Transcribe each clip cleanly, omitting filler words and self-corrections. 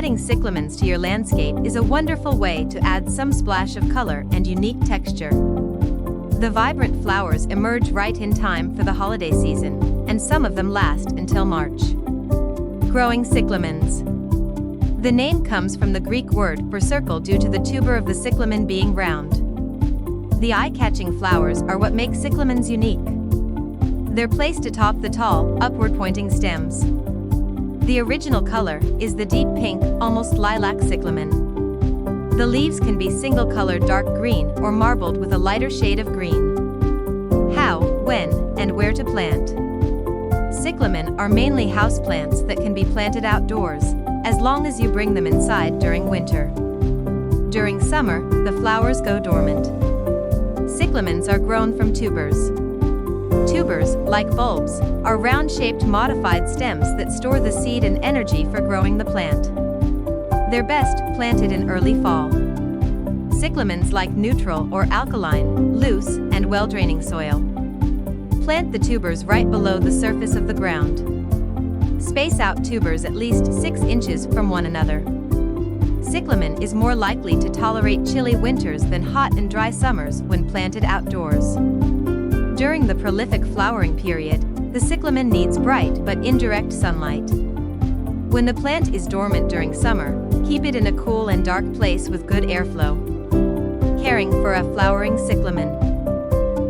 Adding cyclamens to your landscape is a wonderful way to add some splash of color and unique texture. The vibrant flowers emerge right in time for the holiday season, and some of them last until March. Growing cyclamens. The name comes from the Greek word for circle due to the tuber of the cyclamen being round. The eye-catching flowers are what make cyclamens unique. They're placed atop the tall, upward-pointing stems. The original color is the deep pink, almost lilac cyclamen. The leaves can be single-colored dark green or marbled with a lighter shade of green. How, when, and where to plant. Cyclamen are mainly houseplants that can be planted outdoors, as long as you bring them inside during winter. During summer, the flowers go dormant. Cyclamens are grown from tubers. Tubers, like bulbs, are round-shaped modified stems that store the seed and energy for growing the plant. They're best planted in early fall. Cyclamens like neutral or alkaline, loose, and well-draining soil. Plant the tubers right below the surface of the ground. Space out tubers at least 6 inches from one another. Cyclamen is more likely to tolerate chilly winters than hot and dry summers when planted outdoors. During the prolific flowering period, the cyclamen needs bright but indirect sunlight. When the plant is dormant during summer, keep it in a cool and dark place with good airflow. Caring for a flowering cyclamen.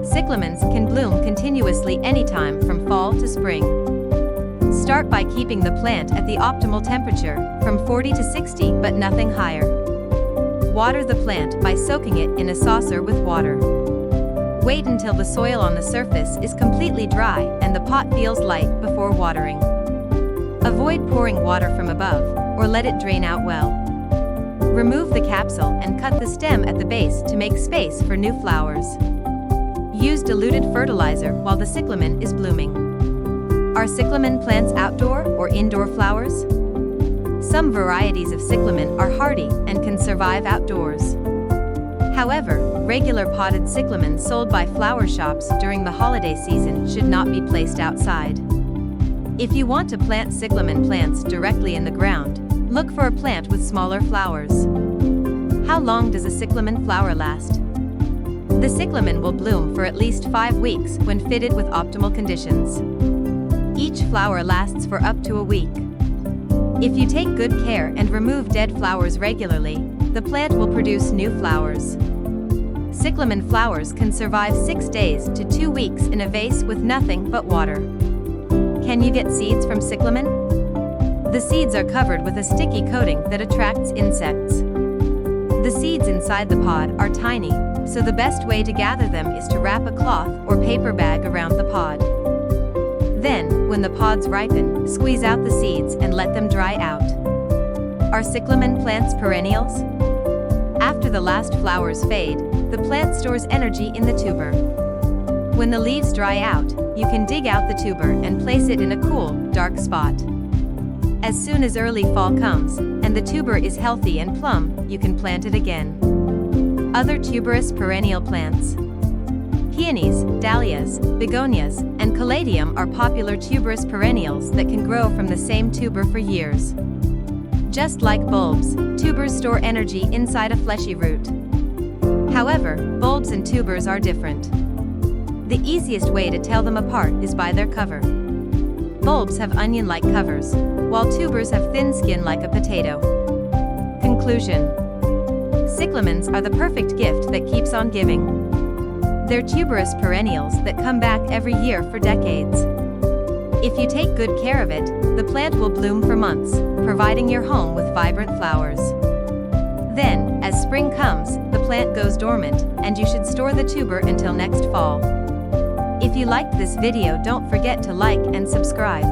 Cyclamens can bloom continuously anytime from fall to spring. Start by keeping the plant at the optimal temperature, from 40 to 60 but nothing higher. Water the plant by soaking it in a saucer with water. Wait until the soil on the surface is completely dry and the pot feels light before watering. Avoid pouring water from above, or let it drain out well. Remove the capsule and cut the stem at the base to make space for new flowers. Use diluted fertilizer while the cyclamen is blooming. Are cyclamen plants outdoor or indoor flowers? Some varieties of cyclamen are hardy and can survive outdoors. However, regular potted cyclamens sold by flower shops during the holiday season should not be placed outside. If you want to plant cyclamen plants directly in the ground, look for a plant with smaller flowers. How long does a cyclamen flower last? The cyclamen will bloom for at least 5 weeks when fitted with optimal conditions. Each flower lasts for up to a week. If you take good care and remove dead flowers regularly, the plant will produce new flowers. Cyclamen flowers can survive 6 days to 2 weeks in a vase with nothing but water. Can you get seeds from cyclamen? The seeds are covered with a sticky coating that attracts insects. The seeds inside the pod are tiny, so the best way to gather them is to wrap a cloth or paper bag around the pod. Then, when the pods ripen, squeeze out the seeds and let them dry out. Are cyclamen plants perennials? After the last flowers fade, the plant stores energy in the tuber. When the leaves dry out, you can dig out the tuber and place it in a cool, dark spot. As soon as early fall comes, and the tuber is healthy and plump, you can plant it again. Other tuberous perennial plants. Peonies, dahlias, begonias, and caladium are popular tuberous perennials that can grow from the same tuber for years. Just like bulbs, tubers store energy inside a fleshy root. However, bulbs and tubers are different. The easiest way to tell them apart is by their cover. Bulbs have onion-like covers, while tubers have thin skin like a potato. Conclusion. Cyclamens are the perfect gift that keeps on giving. They're tuberous perennials that come back every year for decades. If you take good care of it, the plant will bloom for months, providing your home with vibrant flowers. Then, as spring comes, the plant goes dormant, and you should store the tuber until next fall. If you liked this video, don't forget to like and subscribe.